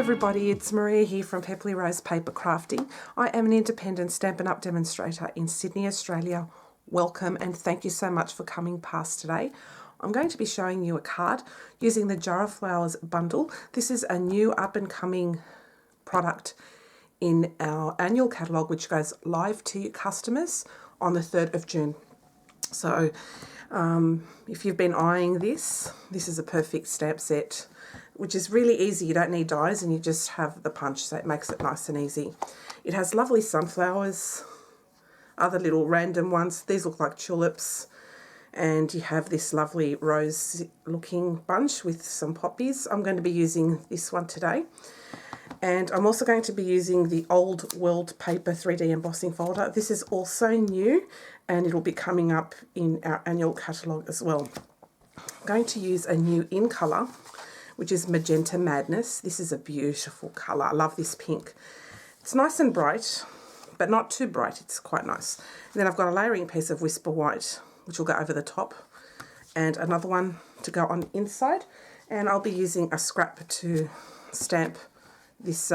everybody, it's Maria here from Pepperly Rose Paper Crafting. I am an independent Stampin' Up demonstrator in Sydney, Australia. Welcome and thank you so much for coming past today. I'm going to be showing you a card using the Jar of Flowers bundle. This is a new up and coming product in our annual catalogue, which goes live to customers on the 3rd of June. So if you've been eyeing this is a perfect stamp set, which is really easy. You don't need dies and you just have the punch, so it makes it nice and easy. It has lovely sunflowers, other little random ones. These look like tulips. And you have this lovely rose looking bunch with some poppies. I'm going to be using this one today. And I'm also going to be using the Old World Paper 3D Embossing Folder. This is also new and it'll be coming up in our annual catalogue as well. I'm going to use a new in colour, which is Magenta Madness. This is a beautiful colour. I love this pink. It's nice and bright, but not too bright. It's quite nice. And then I've got a layering piece of Whisper White, which will go over the top, and another one to go on the inside. And I'll be using a scrap to stamp this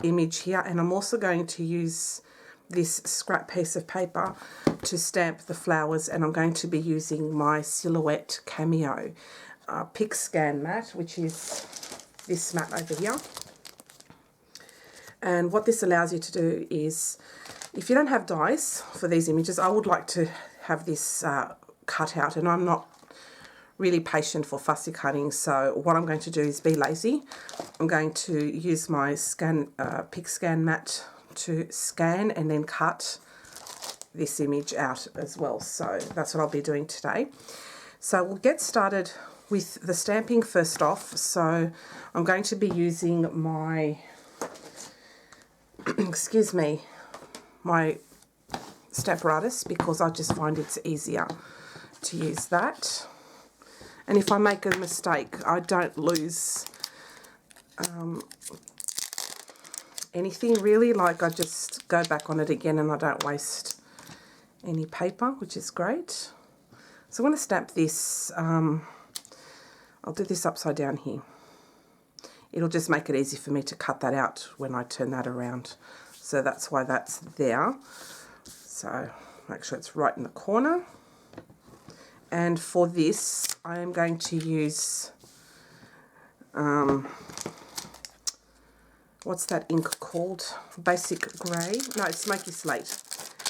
image here. And I'm also going to use this scrap piece of paper to stamp the flowers, and I'm going to be using my Silhouette Cameo Pick Scan mat, which is this mat over here. And what this allows you to do is, if you don't have dies for these images, I would like to have this cut out, and I'm not really patient for fussy cutting, so what I'm going to do is be lazy. I'm going to use my Pick Scan mat to scan and then cut this image out as well. So that's what I'll be doing today. So we'll get started with the stamping first off. So I'm going to be using my, excuse me, my Stamparatus, because I just find it's easier to use that. And if I make a mistake, I don't lose anything really. Like, I just go back on it again and I don't waste any paper, which is great. So I'm going to stamp this. I'll do this upside down here. It'll just make it easy for me to cut that out when I turn that around. So that's why that's there. So make sure it's right in the corner. And for this, I am going to use, what's that ink called? Basic Grey? No, it's Smoky Slate.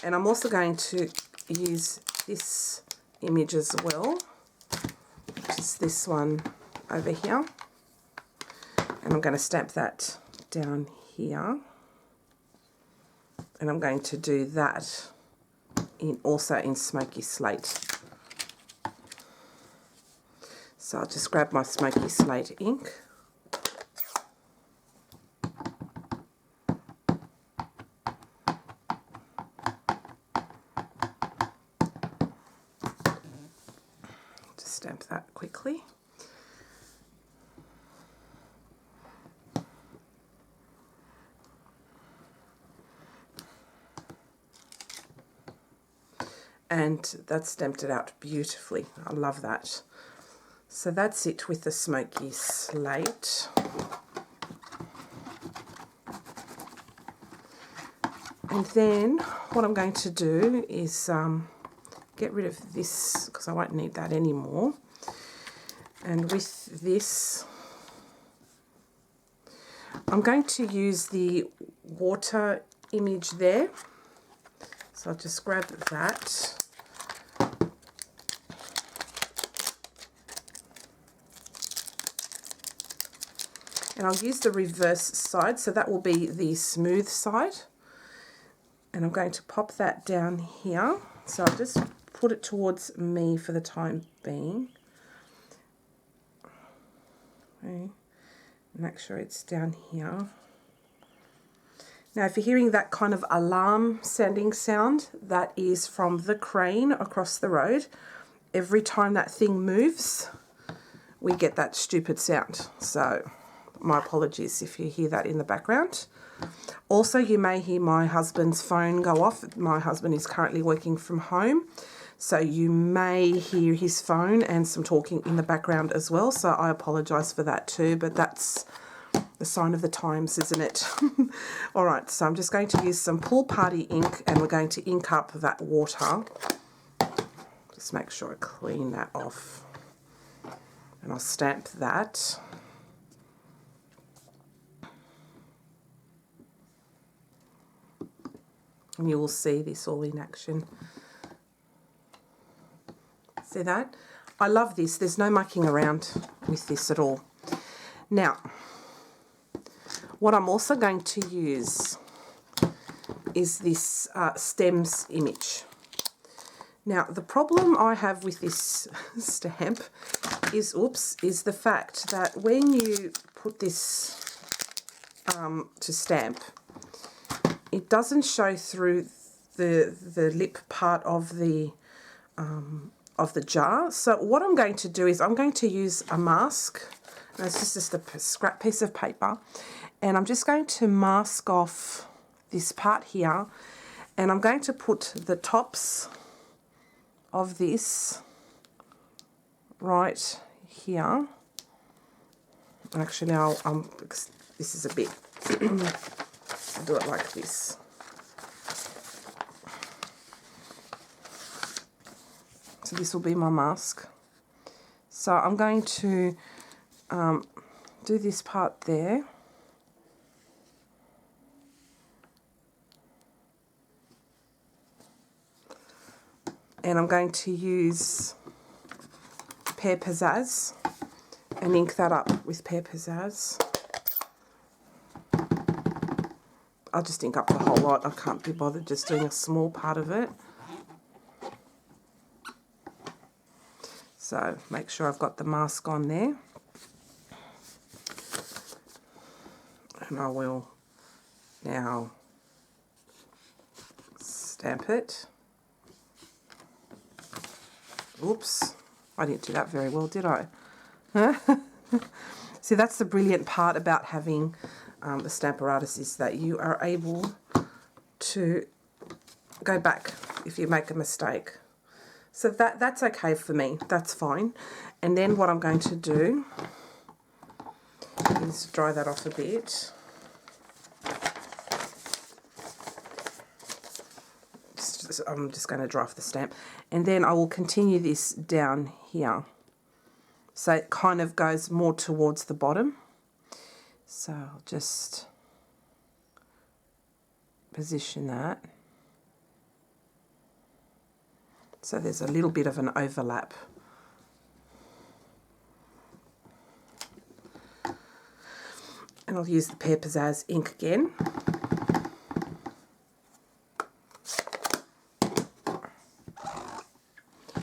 And I'm also going to use this image as well, which is this one over here. And I'm going to stamp that down here. And I'm going to do that also in Smoky Slate. So I'll just grab my Smoky Slate ink. Just stamp that quickly. And that's stamped it out beautifully. I love that. So that's it with the Smoky Slate. And then what I'm going to do is get rid of this, because I won't need that anymore. And with this, I'm going to use the water image there. So I'll just grab that. And I'll use the reverse side, so that will be the smooth side. And I'm going to pop that down here. So I'll just put it towards me for the time being. Okay. Make sure it's down here. Now, if you're hearing that kind of alarm sounding sound, that is from the crane across the road. Every time that thing moves, we get that stupid sound. So my apologies if you hear that in the background. Also, you may hear my husband's phone go off. My husband is currently working from home, so you may hear his phone and some talking in the background as well. So I apologise for that too, but that's the sign of the times, isn't it? All right, so I'm just going to use some Pool Party ink, and we're going to ink up that water. Just make sure I clean that off. And I'll stamp that. And you will see this all in action. See that? I love this. There's no mucking around with this at all. Now, what I'm also going to use is this stems image. Now, the problem I have with this stamp is, is the fact that when you put this to stamp, it doesn't show through the lip part of the jar. So what I'm going to do is I'm going to use a mask. This is just a scrap piece of paper, and I'm just going to mask off this part here, and I'm going to put the tops of this right here. Actually, this is a bit, I'll do it like this. So this will be my mask. So I'm going to do this part there. And I'm going to use Pear Pizzazz and ink that up with Pear Pizzazz. I'll just ink up the whole lot. I can't be bothered just doing a small part of it. So make sure I've got the mask on there. And I will now stamp it. Oops, I didn't do that very well, did I? See, that's the brilliant part about having the Stamparatus, is that you are able to go back if you make a mistake. So that's okay for me, that's fine. And then what I'm going to do is dry that off a bit. I'm just going to dry off the stamp, and then I will continue this down here. So it kind of goes more towards the bottom. So I'll just position that. So there's a little bit of an overlap. And I'll use the Pear Pizzazz ink again.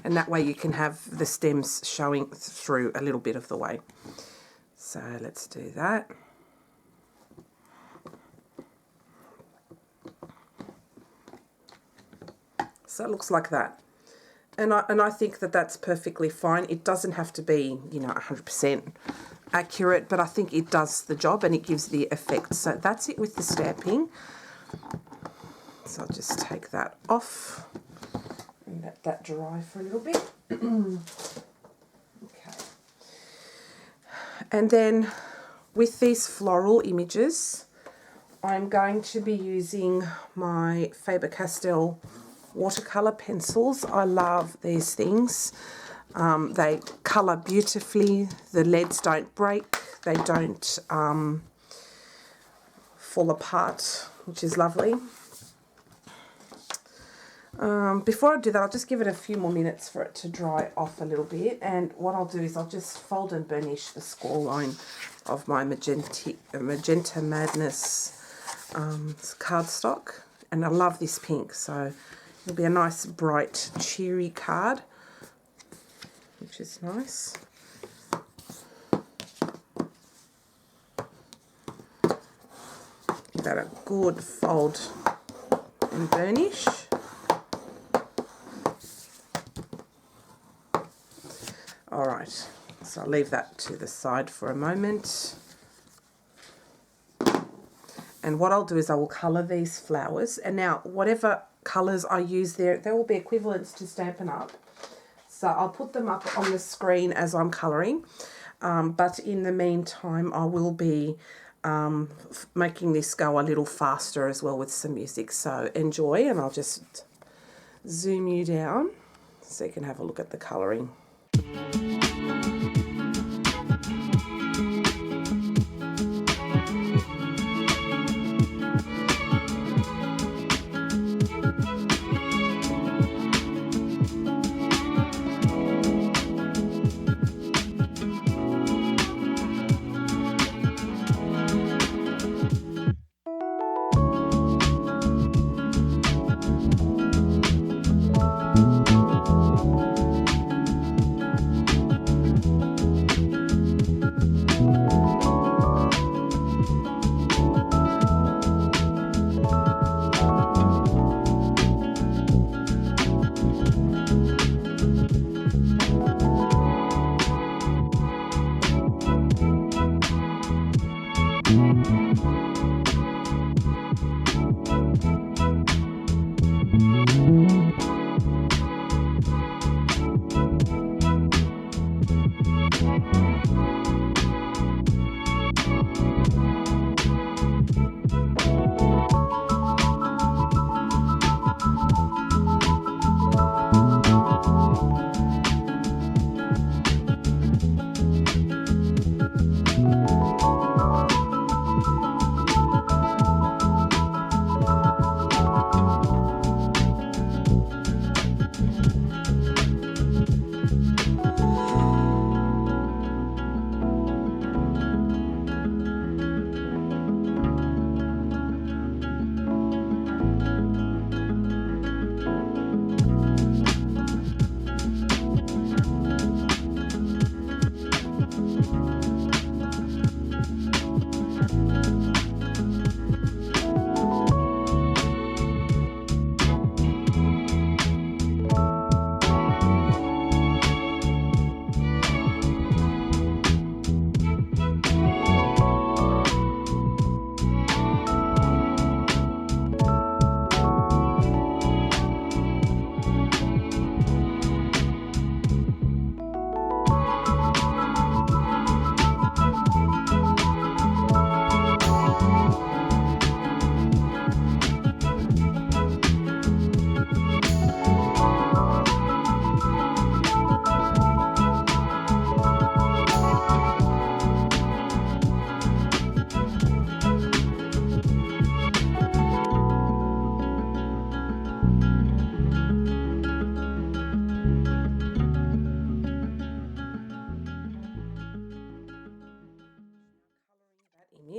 And that way you can have the stems showing through a little bit of the way. So let's do that. So it looks like that. And I think that that's perfectly fine. It doesn't have to be, you know, 100% accurate, but I think it does the job and it gives the effect. So that's it with the stamping. So I'll just take that off and let that dry for a little bit. Okay. And then with these floral images, I'm going to be using my Faber-Castell watercolour pencils. I love these things. They colour beautifully. The leads don't break. They don't fall apart, which is lovely. Before I do that, I'll just give it a few more minutes for it to dry off a little bit. And what I'll do is I'll just fold and burnish the score line of my Magenta Madness cardstock. And I love this pink, so it'll be a nice, bright, cheery card, which is nice. Give that a good fold and burnish. Alright, so I'll leave that to the side for a moment. And what I'll do is I will colour these flowers. And now, whatever colours I use there, they will be equivalents to Stampin' Up. So I'll put them up on the screen as I'm colouring. But in the meantime, I will be making this go a little faster as well with some music. So enjoy, and I'll just zoom you down so you can have a look at the colouring.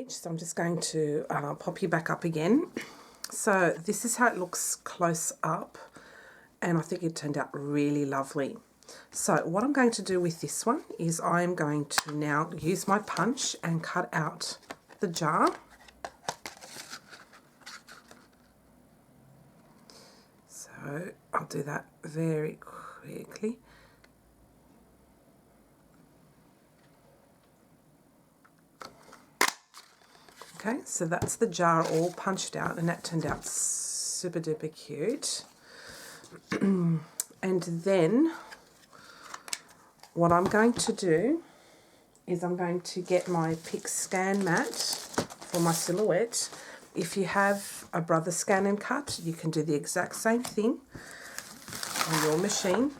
So I'm just going to pop you back up again. So this is how it looks close up, and I think it turned out really lovely. So what I'm going to do with this one is I'm going to now use my punch and cut out the jar. So I'll do that very quickly. Okay, so that's the jar all punched out, and that turned out super duper cute. And then what I'm going to do is I'm going to get my Pick Scan mat for my silhouette. If you have a Brother Scan and Cut, you can do the exact same thing on your machine.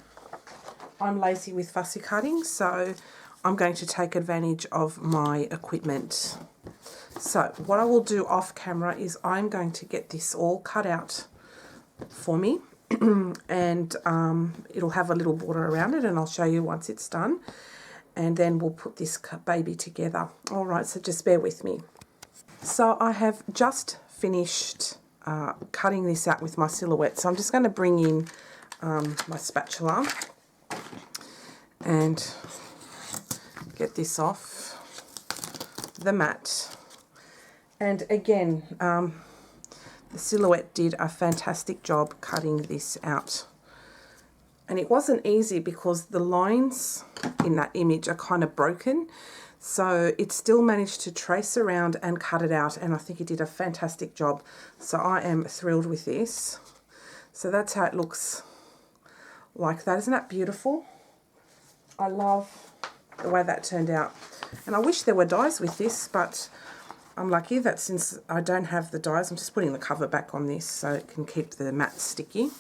I'm lazy with fussy cutting, so I'm going to take advantage of my equipment. So what I will do off camera is I'm going to get this all cut out for me and it'll have a little border around it, and I'll show you once it's done, and then we'll put this baby together. All right, so just bear with me. So I have just finished cutting this out with my silhouette, so I'm just going to bring in my spatula and get this off the mat. And again, the silhouette did a fantastic job cutting this out. And it wasn't easy because the lines in that image are kind of broken. So it still managed to trace around and cut it out, and I think it did a fantastic job. So I am thrilled with this. So that's how it looks like that. Isn't that beautiful? I love the way that turned out. And I wish there were dies with this, but I'm lucky that since I don't have the dies, I'm just putting the cover back on this so it can keep the mat sticky.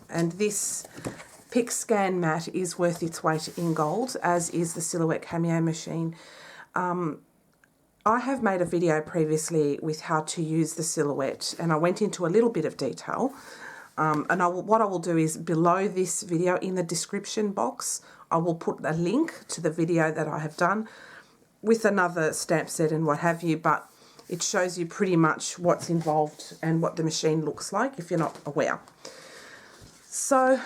And this Pick Scan mat is worth its weight in gold, as is the Silhouette Cameo machine. I have made a video previously with how to use the Silhouette, and I went into a little bit of detail. What I will do is below this video in the description box, I will put a link to the video that I have done with another stamp set and what have you, but it shows you pretty much what's involved and what the machine looks like if you're not aware. So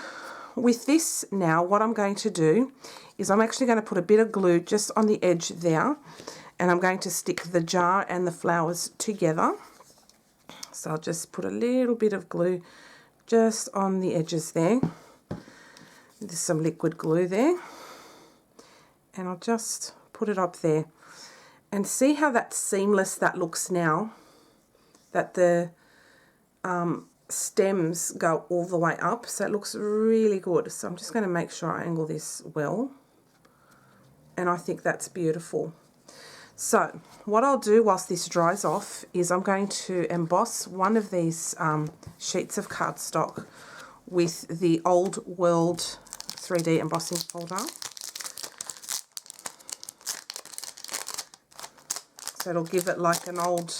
with this now, what I'm going to do is I'm actually going to put a bit of glue just on the edge there, and I'm going to stick the jar and the flowers together. So I'll just put a little bit of glue just on the edges there. There's some liquid glue there. And I'll just put it up there. And see how that seamless that looks now? That the stems go all the way up. So it looks really good. So I'm just going to make sure I angle this well. And I think that's beautiful. So what I'll do whilst this dries off is I'm going to emboss one of these sheets of cardstock with the Old World 3D embossing folder. So it'll give it like an old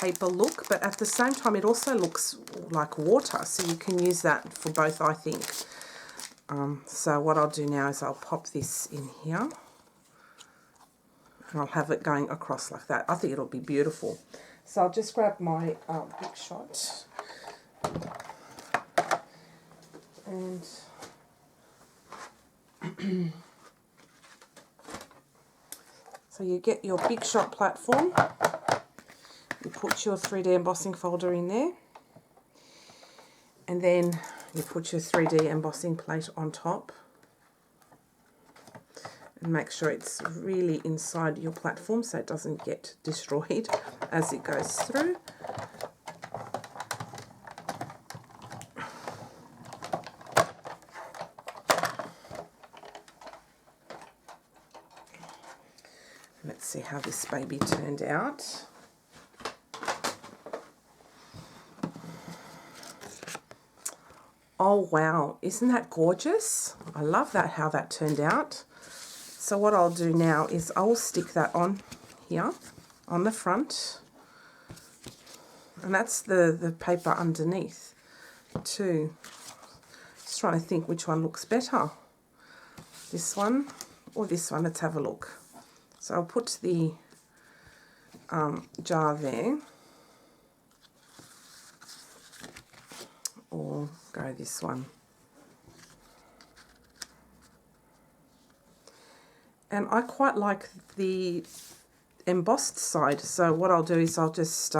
paper look, but at the same time it also looks like water, so you can use that for both, I think. So what I'll do now is I'll pop this in here. And I'll have it going across like that. I think it'll be beautiful. So I'll just grab my Big Shot. And so you get your Big Shot platform. You put your 3D embossing folder in there. And then you put your 3D embossing plate on top. And make sure it's really inside your platform so it doesn't get destroyed as it goes through. Let's see how this baby turned out. Oh wow, isn't that gorgeous? I love that, how that turned out. So what I'll do now is I'll stick that on here, on the front. And that's the paper underneath too. Just trying to think which one looks better. This one or this one, let's have a look. So I'll put the jar there. Or go this one. And I quite like the embossed side, so what I'll do is I'll just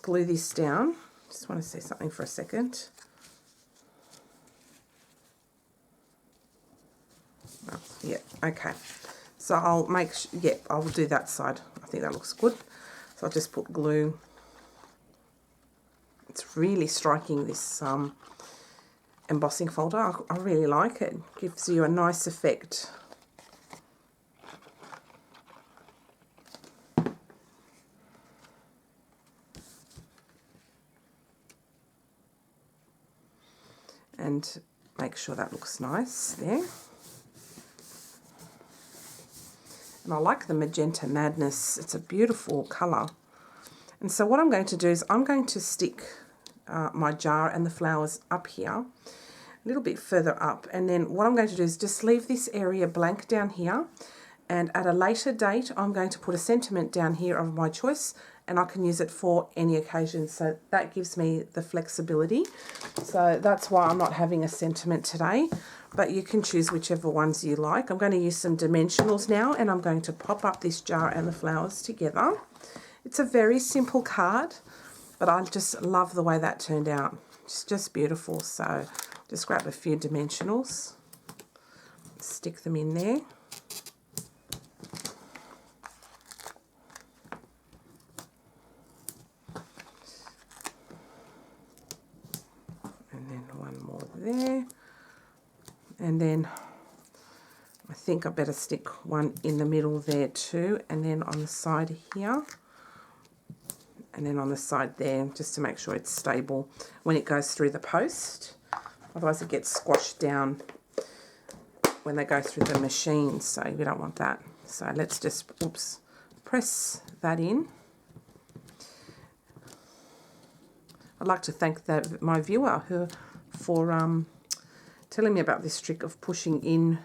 glue this down. Just want to say something for a second. Oh, yeah, okay. So I'll make I'll do that side. I think that looks good. So I'll just put glue. It's really striking, this embossing folder. I really like it. Gives you a nice effect. And make sure that looks nice there. And I like the Magenta Madness. It's a beautiful colour. And so what I'm going to do is I'm going to stick my jar and the flowers up here, a little bit further up, and then what I'm going to do is just leave this area blank down here, and at a later date I'm going to put a sentiment down here of my choice, and I can use it for any occasion, so that gives me the flexibility. So that's why I'm not having a sentiment today, but you can choose whichever ones you like. I'm going to use some dimensionals now, and I'm going to pop up this jar and the flowers together. It's a very simple card, but I just love the way that turned out. It's just beautiful. So just grab a few dimensionals, stick them in there. And then one more there. And then I think I better stick one in the middle there too, and then on the side here, and then on the side there, just to make sure it's stable when it goes through the post. Otherwise it gets squashed down when they go through the machine, so we don't want that. So let's just, oops, press that in. I'd like to thank my viewer for telling me about this trick of pushing in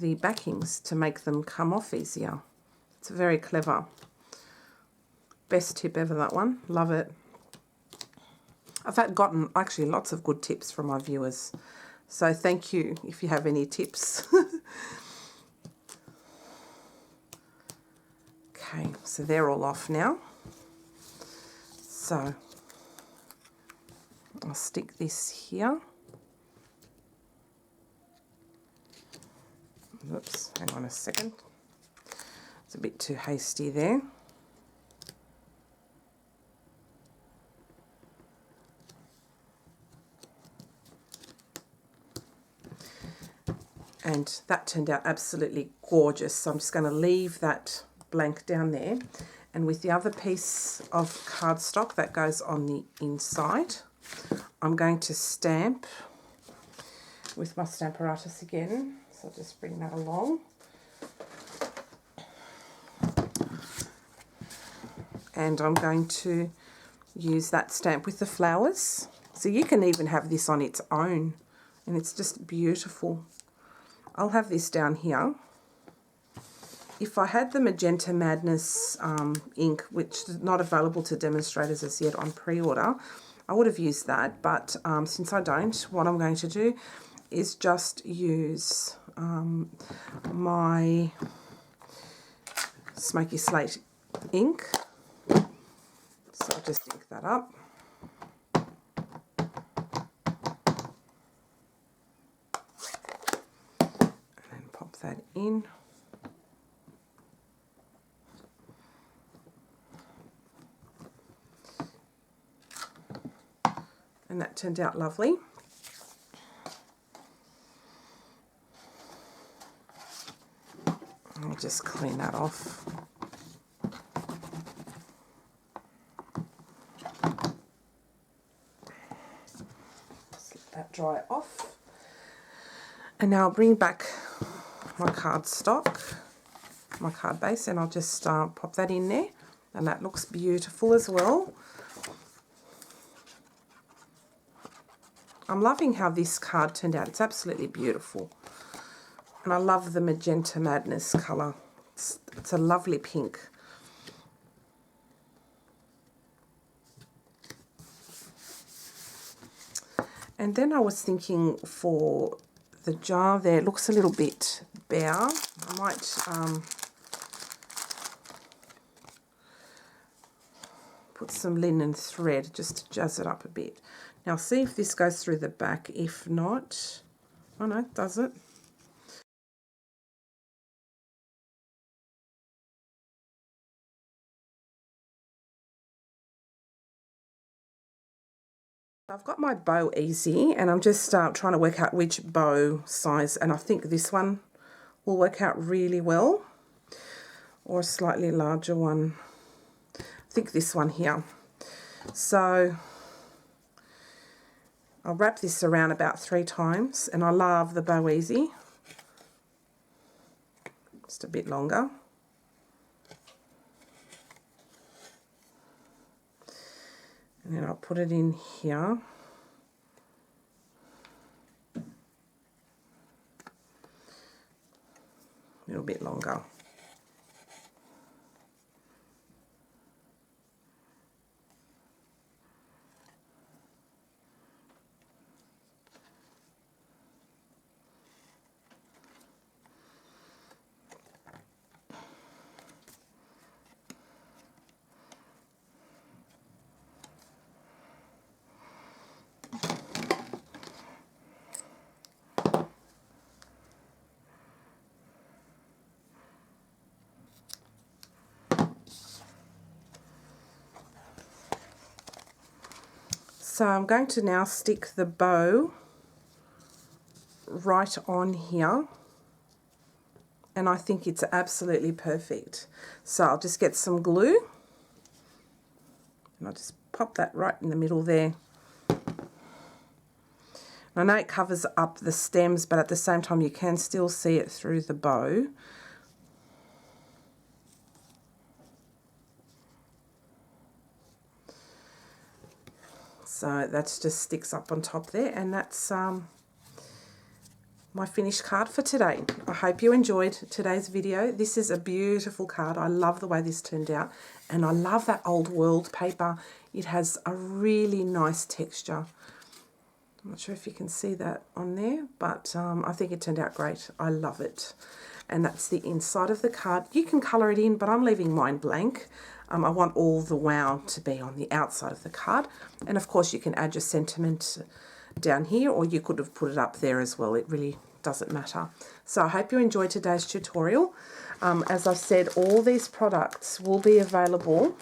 the backings to make them come off easier. It's very clever. Best tip ever, that one. Love it. I've gotten actually lots of good tips from my viewers. So thank you if you have any tips. Okay, so they're all off now. So I'll stick this here. Oops, hang on a second. It's a bit too hasty there. And that turned out absolutely gorgeous. So I'm just going to leave that blank down there. And with the other piece of cardstock that goes on the inside, I'm going to stamp with my Stamparatus again. So I'll just bring that along. And I'm going to use that stamp with the flowers. So you can even have this on its own, and it's just beautiful. I'll have this down here. If I had the Magenta Madness ink, which is not available to demonstrators as yet on pre-order, I would have used that, but since I don't, what I'm going to do is just use my Smoky Slate ink. So I'll just ink that up. And then pop that in. And that turned out lovely. I'll just clean that off. Just let that dry off. And now I'll bring back my cardstock, my card base, and I'll just pop that in there. And that looks beautiful as well. I'm loving how this card turned out. It's absolutely beautiful. And I love the Magenta Madness colour. It's a lovely pink. And then I was thinking for the jar there, it looks a little bit bare. I might put some linen thread just to jazz it up a bit. Now see if this goes through the back. If not, oh no, does it? I've got my bow easy, and I'm just trying to work out which bow size, and I think this one will work out really well, or a slightly larger one. I think this one here. So I'll wrap this around about 3 times, and I love the bow easy. Just a bit longer. And then I'll put it in here. A little bit longer. So I'm going to now stick the bow right on here. and I think it's absolutely perfect. So I'll just get some glue and I'll just pop that right in the middle there. I know it covers up the stems, but at the same time you can still see it through the bow. So that just sticks up on top there, and that's my finished card for today. I hope you enjoyed today's video. This is a beautiful card. I love the way this turned out, and I love that old world paper. It has a really nice texture. I'm not sure if you can see that on there, but I think it turned out great. I love it. And that's the inside of the card. You can colour it in, but I'm leaving mine blank. I want all the wow to be on the outside of the card. And of course you can add your sentiment down here, or you could have put it up there as well. It really doesn't matter. So I hope you enjoyed today's tutorial. As I said, all these products will be available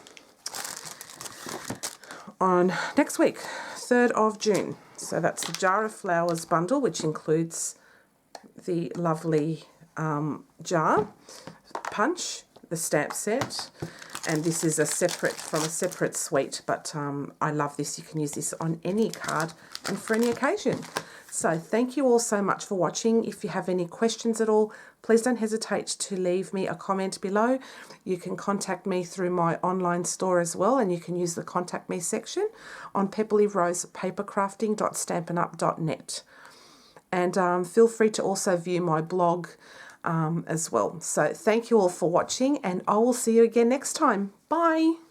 on next week, 3rd of June. So that's the Jar of Flowers bundle, which includes the lovely jar, punch, the stamp set, and this is from a separate suite, but I love this. You can use this on any card and for any occasion. So thank you all so much for watching. If you have any questions at all, please don't hesitate to leave me a comment below. You can contact me through my online store as well, and you can use the contact me section on pepperlyrosepapercrafting.stampinup.net. And feel free to also view my blog as well. So thank you all for watching, and I will see you again next time. Bye.